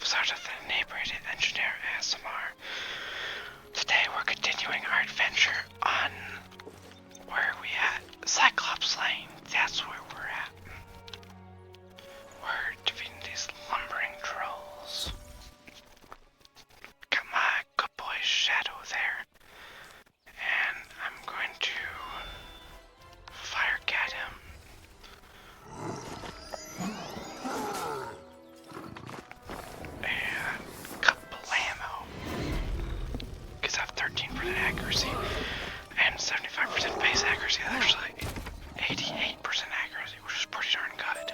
episode of the Inebriated Engineer ASMR. Today we're continuing our adventure on where are we at? Cyclops Lane. That's where we're at. We're defeating these lumbering trolls. Got my good boy Shadow there. And I'm going to fire at him. Accuracy and 75% base accuracy. That's actually 88% accuracy, which is pretty darn good.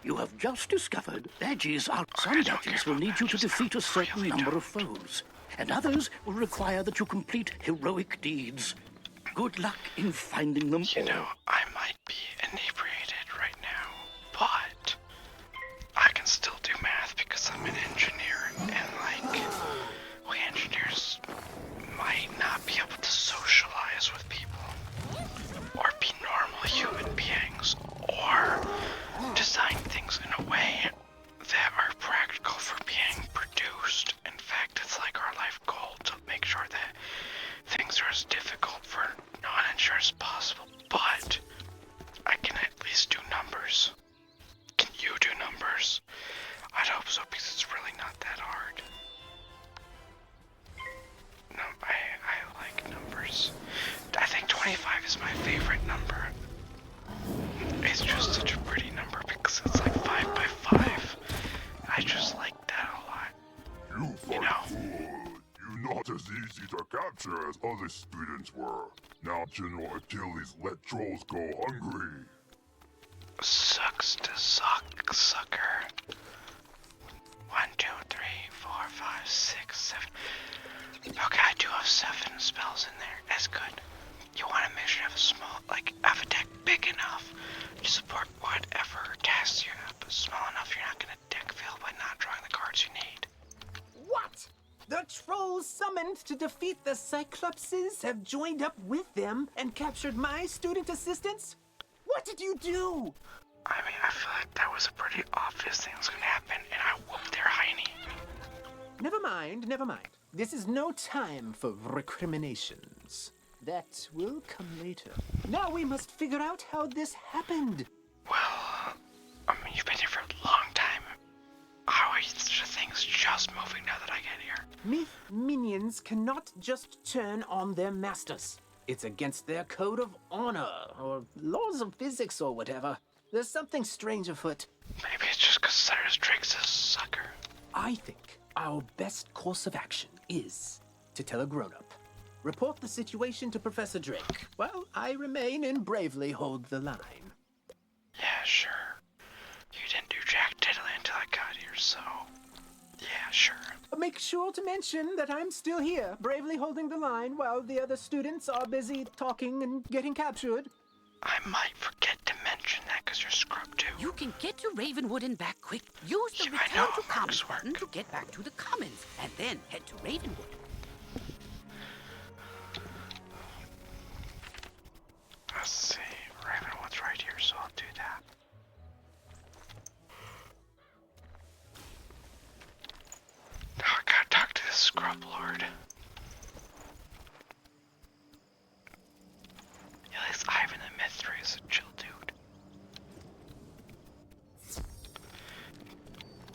You have just discovered badges are. Some badges will need you to defeat a certain number of foes, and others will require that you complete heroic deeds. Good luck in finding them. You know, I might be inebriated right now, but I can still do math because I'm an engineer, and we engineers might not be able to socialize with people, or be normal human beings, or design things in a way that are practical for being produced. In fact, it's like our life goal to make sure that things are as difficult for non-engineers as possible, but I can at least do numbers. Can you do numbers? I'd hope so, because it's really not that hard. No, I like numbers. I think 25 is my favorite number. It's just such a pretty number because it's like 5 by 5. I just like that a lot. You good. You're not as easy to capture as other students were. Now General Achilles let trolls go hungry. Sucks to suck, sucker. 1, 2, 3, 4, 5, 6, 7. Okay, I do have 7 spells in there. That's good. You want to make sure you have a small, have a deck big enough to support whatever tasks you have, but small enough you're not going to deck fail by not drawing the cards you need. What? The trolls summoned to defeat the Cyclopses have joined up with them and captured my student assistants? What did you do? I mean, I feel like that was a pretty obvious thing that was going to happen, and I whooped their hiney. Never mind, never mind. This is no time for recriminations. That will come later. Now we must figure out how this happened. Well, I mean, you've been here for a long time. How are things just moving now that I get here? Myth minions cannot just turn on their masters. It's against their code of honor, or laws of physics, or whatever. There's something strange afoot. Maybe it's just because Cyrus Drake's a sucker. I think our best course of action is to tell a grown-up. Report the situation to Professor Drake, while I remain and bravely hold the line. Yeah, sure. You didn't do jack diddly until I got here, so yeah, sure. Make sure to mention that I'm still here, bravely holding the line while the other students are busy talking and getting captured. I might forget to mention that because you're scrubbed too. You can get to Ravenwood and back quick. Use the Yeah, I return know, to Commons Mark's button work. to get back to the Commons, and then head to Ravenwood. Let's see, Ravenwood's right here, so I'll do that. Now I gotta talk to this scrub lord. At least Ivan the Mystery is a chill dude.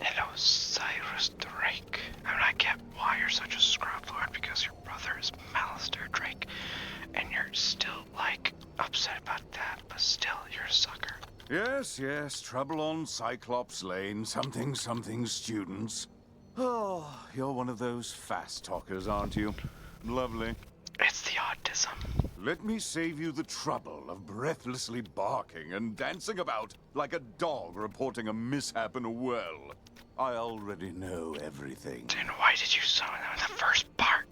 Hello, Cyrus Drake. I mean, I get why you're such a scrub lord, because your brother is Malister Drake, and you're still, upset about that, but still, you're a sucker. Yes, trouble on Cyclops Lane, something students. Oh, you're one of those fast talkers, aren't you? Lovely. It's the autism. Let me save you the trouble of breathlessly barking and dancing about like a dog reporting a mishap in a well. I already know everything. Then why did you summon them in the first part?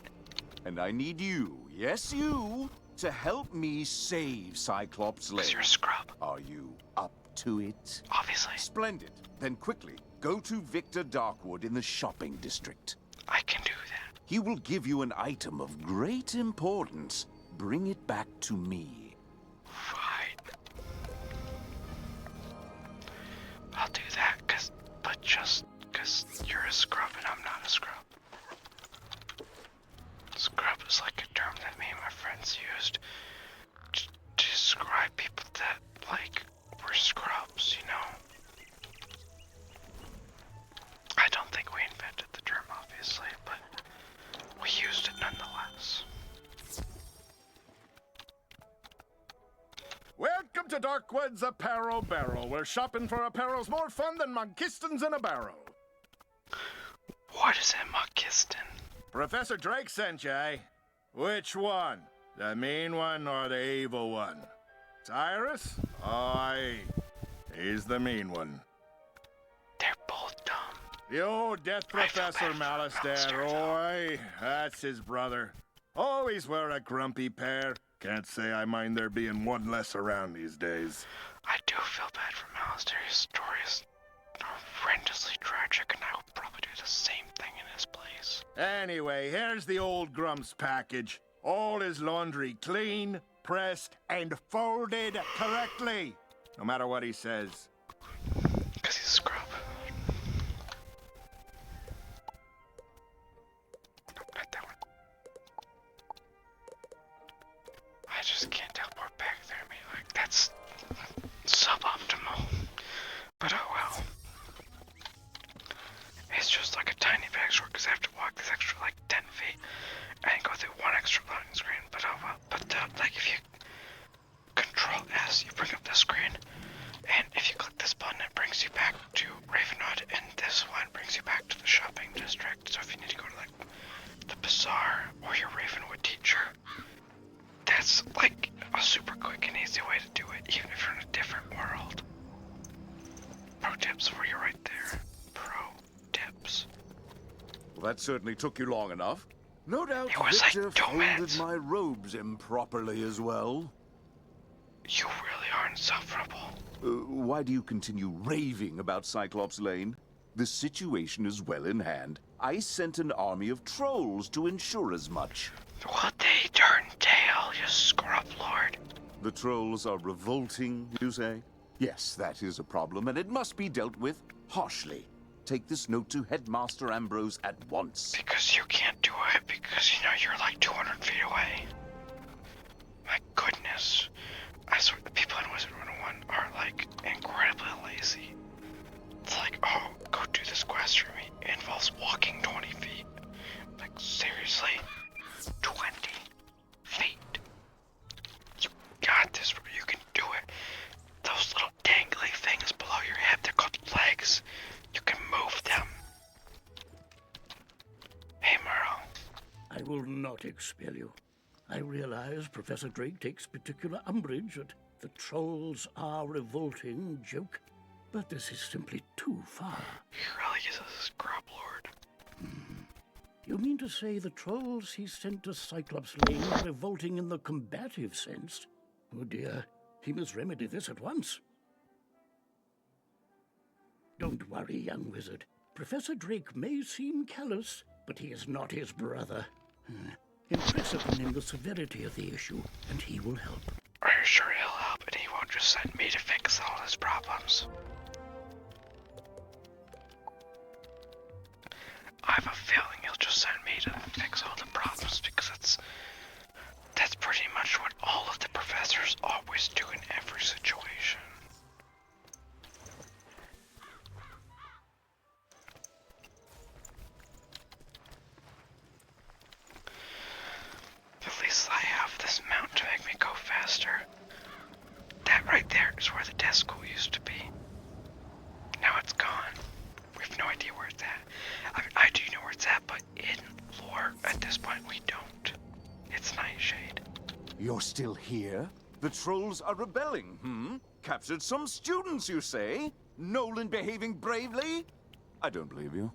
And I need you, yes you, to help me save Cyclops Lane. Because you're a scrub. Are you up to it? Obviously. Splendid. Then quickly, go to Victor Darkwood in the shopping district. I can do that. He will give you an item of great importance. Bring it back to me. Fine. I'll do that, because but just because you're a scrub and I'm not a scrub. Scrub is like a term that me and my friends used to describe people that, like, were scrubs, you know? I don't think we invented the term, obviously, but we used it nonetheless. Welcome to Darkwood's Apparel Barrel, where shopping for apparel's more fun than Monkistons in a barrel. What is a Monkiston? Professor Drake sent you, eh? Which one? The mean one or the evil one? Cyrus? Aye. He's the mean one. They're both dumb. The old Death I feel Professor bad for Malistaire, Malistaire, aye. That's his brother. Always were a grumpy pair. Can't say I mind there being one less around these days. I do feel bad for Malistaire. His story is horrendously tragic, and I would probably do the same thing in his place. Anyway, here's the old Grump's package. All his laundry clean, pressed, and folded correctly. No matter what he says. Because he's a scrub. Nope, not that one. I just can't teleport back there. I mean, like, that's suboptimal. But oh well. It's just like a tiny bit extra because I have to walk this extra like 10 feet and go through one extra loading screen. But oh well. But like if you Control S, you bring up the screen, and if you click this button, it brings you back to Ravenwood, and this one brings you back to the shopping district. So if you need to go to like the bazaar or your Ravenwood teacher, that's like a super quick and easy way to do it, even if you're in a different world. Pro tips for you right there. Pro tips. Well, that certainly took you long enough. No doubt It was like Victor 2 folded minutes. my robes improperly as well. You really are insufferable. Why do you continue raving about Cyclops Lane? The situation is well in hand. I sent an army of trolls to ensure as much. Well, they turn tail, you scrub lord. The trolls are revolting, you say? Yes, that is a problem, and it must be dealt with harshly. Take this note to Headmaster Ambrose at once. Because you can't do it, because you know you're like 200 feet away. My goodness. I swear the people in Wizard 101 are like incredibly lazy. It's like, oh, go do this quest for me. It involves walking 20 feet. Like, seriously? 20 feet. You got this, bro. You can do it. Those little dangly things below your head, they're called legs. You can move them. Hey, Merle. I will not expel you. I realize Professor Drake takes particular umbrage at the trolls are revolting joke, but this is simply too far. He really is a scrub lord. You mean to say the trolls he sent to Cyclops Lane are revolting in the combative sense? Oh dear, he must remedy this at once. Don't worry, young wizard. Professor Drake may seem callous, but he is not his brother. Impress upon him the severity of the issue, and he will help. Are you sure he'll help and he won't just send me to fix all his problems? I have a feeling he'll just send me to fix all the problems because that's pretty much what all of the professors always do in every situation. At least I have this mount to make me go faster. That right there is where the desk school used to be. Now it's gone. We have no idea where it's at. I mean, I do know where it's at, but in lore, at this point, we don't. It's Nightshade. You're still here? The trolls are rebelling, Captured some students, you say? Nolan behaving bravely? I don't believe you.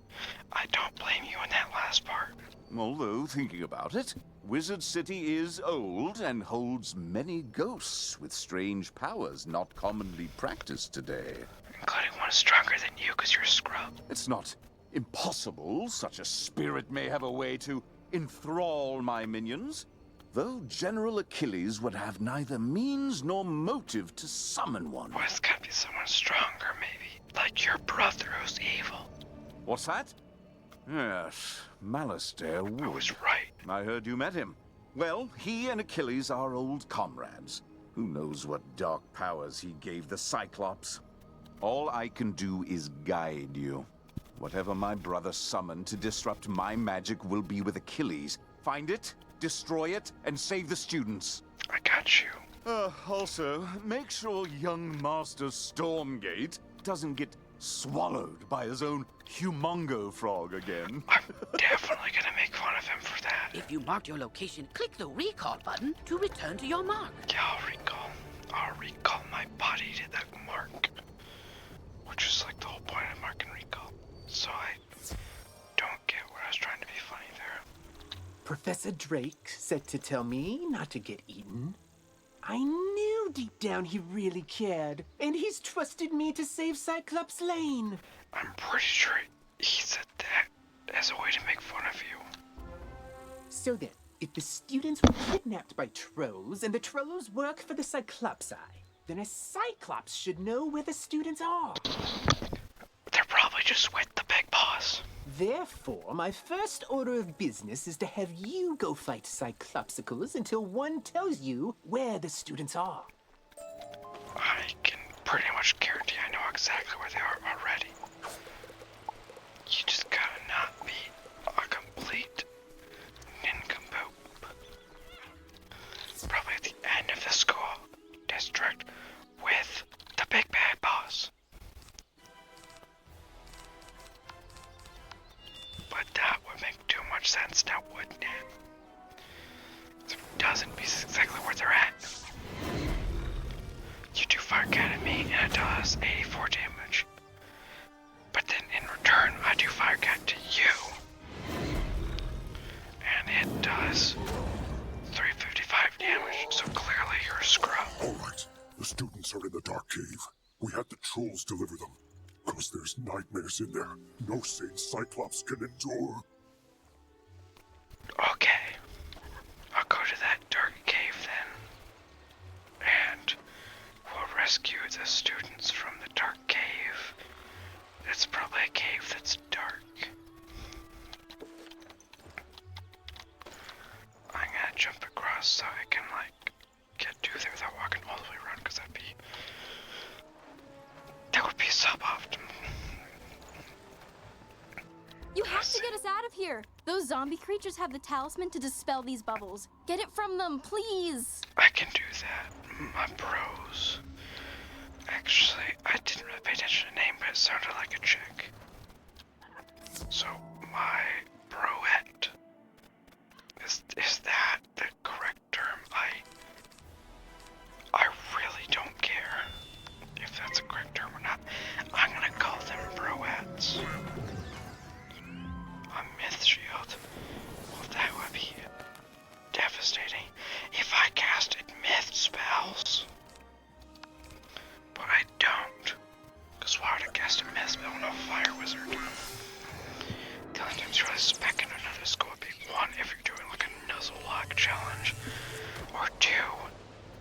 I don't blame you in that last part. Although, thinking about it, Wizard City is old and holds many ghosts with strange powers not commonly practiced today. Including one stronger than you because you're a scrub. It's not impossible such a spirit may have a way to enthrall my minions, though General Achilles would have neither means nor motive to summon one. Well, it's gotta be someone stronger, maybe. like your brother who's evil. What's that? Yes, Malastair Wood. I was right. I heard you met him. Well, he and Achilles are old comrades. Who knows what dark powers he gave the Cyclops? All I can do is guide you. Whatever my brother summoned to disrupt my magic will be with Achilles. Find it, destroy it, and save the students. I got you. Also, make sure young Master Stormgate doesn't get swallowed by his own humongo frog again. I'm definitely gonna make fun of him for that. If you marked your location, click the recall button to return to your mark. Yeah, I'll recall my body to that mark. Which is like the whole point of mark and recall. So I don't get where I was trying to be funny there. Professor Drake said to tell me not to get eaten. I knew deep down he really cared, and he's trusted me to save Cyclops Lane. I'm pretty sure he said that as a way to make fun of you. So then, if the students were kidnapped by trolls and the trolls work for the Cyclopsi, then a Cyclops should know where the students are. They're probably just with the big boss. Therefore, my first order of business is to have you go fight Cyclopsicles until one tells you where the students are. I can pretty much guarantee I know exactly where they are already. You just gotta not be a complete nincompoop. Probably at the end of the school district with the big bad boss. But that would make too much sense now, wouldn't it? So it doesn't be exactly where they're at. You do fire cat at me and it does 84 damage. But then in return, I do fire cat to you. And it does 355 damage, so clearly you're a scrub. Alright, the students are in the dark cave. We had the trolls deliver them. Cause there's nightmares in there. No sane Cyclops can endure. Okay. I'll go to that dark cave then. And we'll rescue the students from the dark cave. It's probably a cave that's dark. I'm gonna jump across so I can, like, get through there without walking all the way around, because that would be suboptimal. You have to get us out of here. Those zombie creatures have the talisman to dispel these bubbles. Get it from them, please. I can do that. My bros. Actually, I didn't really pay attention to the name, but it sounded like a chick. So, my broette. Is that the correct term? I really don't care if that's a correct term or not. I'm gonna call them broettes. A myth shield. Well, that would be devastating if I casted myth spells. But I don't. Because why would I cast a myth spell when I'm a fire wizard? The only time it's really spec in another school would be one, if you're doing like a nuzzle lock challenge, or two,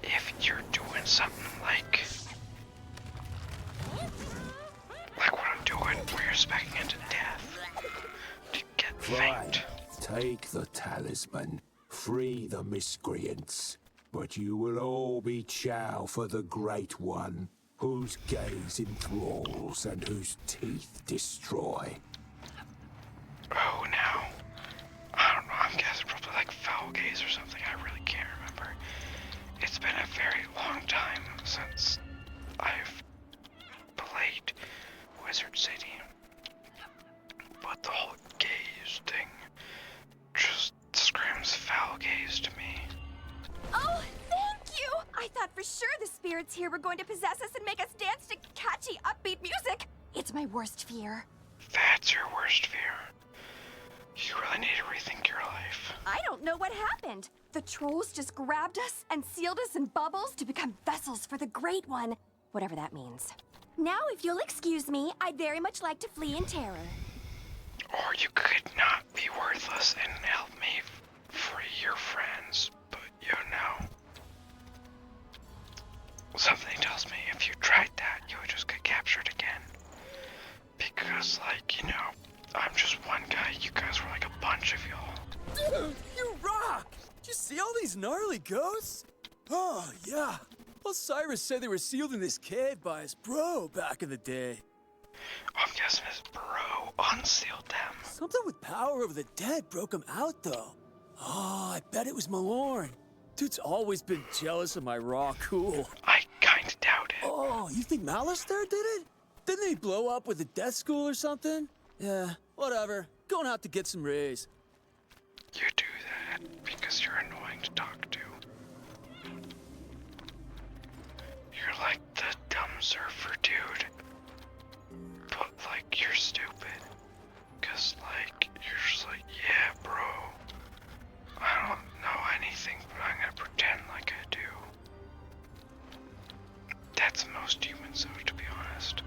if you're doing something like what I'm doing, where you're specking into death to get faint. Take the talisman, free the miscreants, but you will all be chow for the Great One, whose gaze enthralls and whose teeth destroy. Oh, now. I don't know, I'm guessing probably like foul gaze or something, I really can't remember. It's been a very long time since I've played Wizard City. But the whole gaze thing just screams foul gaze to me. Oh, thank you! I thought for sure the spirits here were going to possess us and make us dance to catchy, upbeat music. It's my worst fear. That's your worst fear. You really need to rethink your life. I don't know what happened. The trolls just grabbed us and sealed us in bubbles to become vessels for the Great One, whatever that means. Now, if you'll excuse me, I'd very much like to flee in terror. Or you could not be worthless and help me free your friends, but you know. Something tells me if you tried that, you would just get captured again. really ghosts? Oh, yeah. Well, Cyrus said they were sealed in this cave by his bro back in the day. I'm guessing his bro unsealed them. Something with power over the dead broke him out, though. Oh, I bet it was Malorn. Dude's always been jealous of my raw cool. I kinda doubt it. Oh, you think Malister did it? Didn't he blow up with a death school or something? Yeah, whatever. Going out to get some rays. You do that because you're annoying to talk to. You're like the dumb surfer dude. But like, you're stupid. Cause like, you're just like, yeah bro. I don't know anything, but I'm gonna pretend like I do. That's most humans though, to be honest.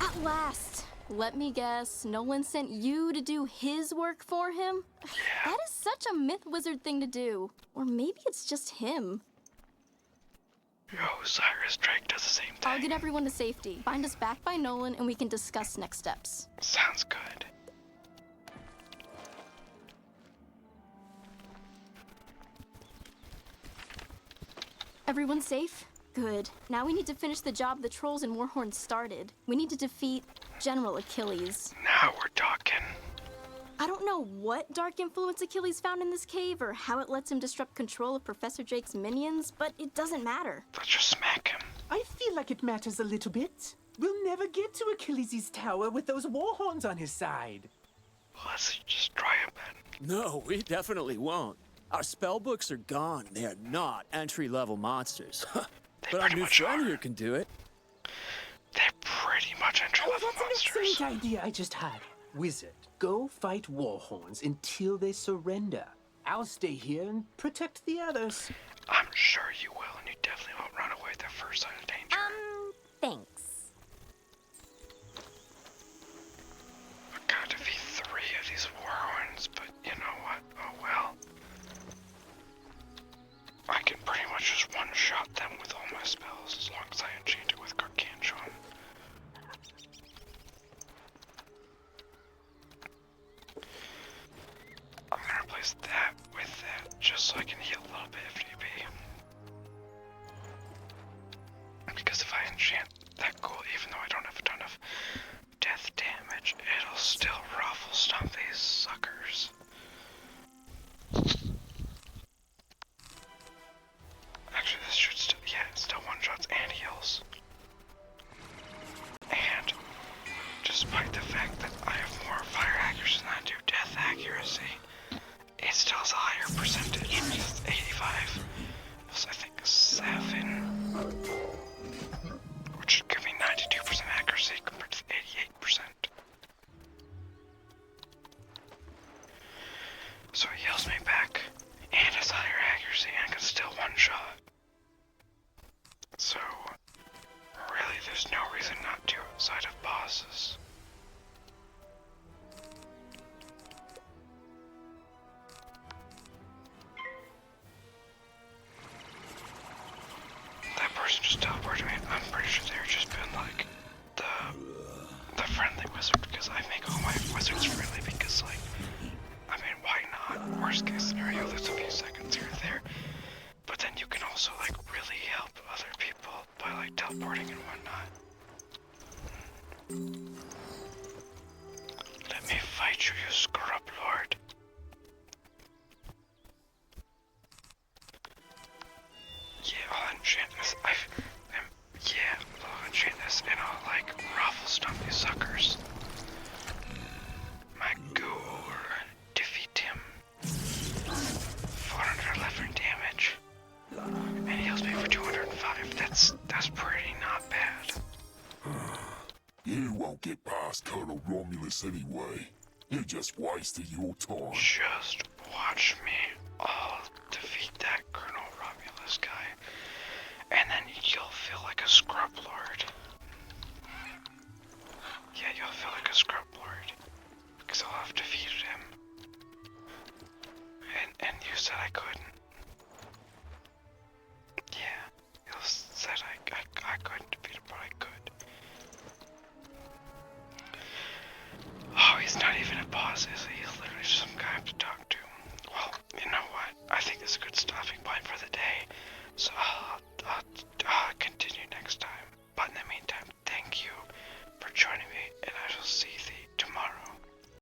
At last. Let me guess, Nolan sent you to do his work for him? Yeah. That is such a myth wizard thing to do. Or maybe it's just him. Yo, Cyrus Drake does the same thing. I'll get everyone to safety. Find us back by Nolan and we can discuss next steps. Sounds good. Everyone safe? Good. Now we need to finish the job the trolls and Warhorn started. We need to defeat General Achilles. Now we're talking. I don't know what dark influence Achilles found in this cave or how it lets him disrupt control of Professor Drake's minions, but it doesn't matter. Let's just smack him. I feel like it matters a little bit. We'll never get to Achilles' tower with those Warhorns on his side. Let's just try him then. No, we definitely won't. Our spellbooks are gone, and they are not entry-level monsters. But our new friend here can do it. They're pretty much entry-level monsters. That's an excellent idea I just had. Wizard, go fight Warhorns until they surrender. I'll stay here and protect the others. I'm sure you will, and you definitely won't run away at the first sign of danger. Thanks. I gotta defeat 3 of these Warhorns, but you know what? Oh well. I can pretty much just one-shot them with all my spells as long as I enchant it with Gargantuan. I'm gonna replace that with that just so I can heal a little bit if need be. Because if I enchant that ghoul, even though I don't have a ton of death damage, it'll still ruffle stomp these suckers. Actually, this should still, yeah, it still one-shots and heals. And, despite the fact that I have more fire accuracy than I do death accuracy, it still has a higher percentage, because it's 85. Plus, I think 7. Which would give me 92% accuracy compared to the 88%. So it heals me back, and has higher accuracy, and can still one-shot. So, really, there's no reason not to outside of bosses. That person just teleported me. I'm pretty sure they're just been like the friendly wizard, because I make all my wizards friendly because, like, I mean, why not? Worst case scenario, there's a few seconds here or there. But then you can also, like, really help other people by, like, teleporting and whatnot. Let me fight you, you scrub lord. Yeah, I'll enchant this. Yeah, I'll enchant this and I'll, like, ruffle stomp these suckers. My ghoul, defeat him. 411 damage. And he heals me for 205. That's pretty not bad. You won't get past Colonel Romulus anyway. You just wasted your time. Just watch me. I'll defeat that Colonel Romulus guy. And then you'll feel like a scrub lord. Yeah, you'll feel like a scrub lord. Because I'll have defeated him. And you said I couldn't. Yeah, you said I couldn't defeat him, but I could. Oh, he's not even a boss, is he? He's literally just some guy I have to talk to. Well, you know what? I think is a good stopping point for the day. So I'll continue next time.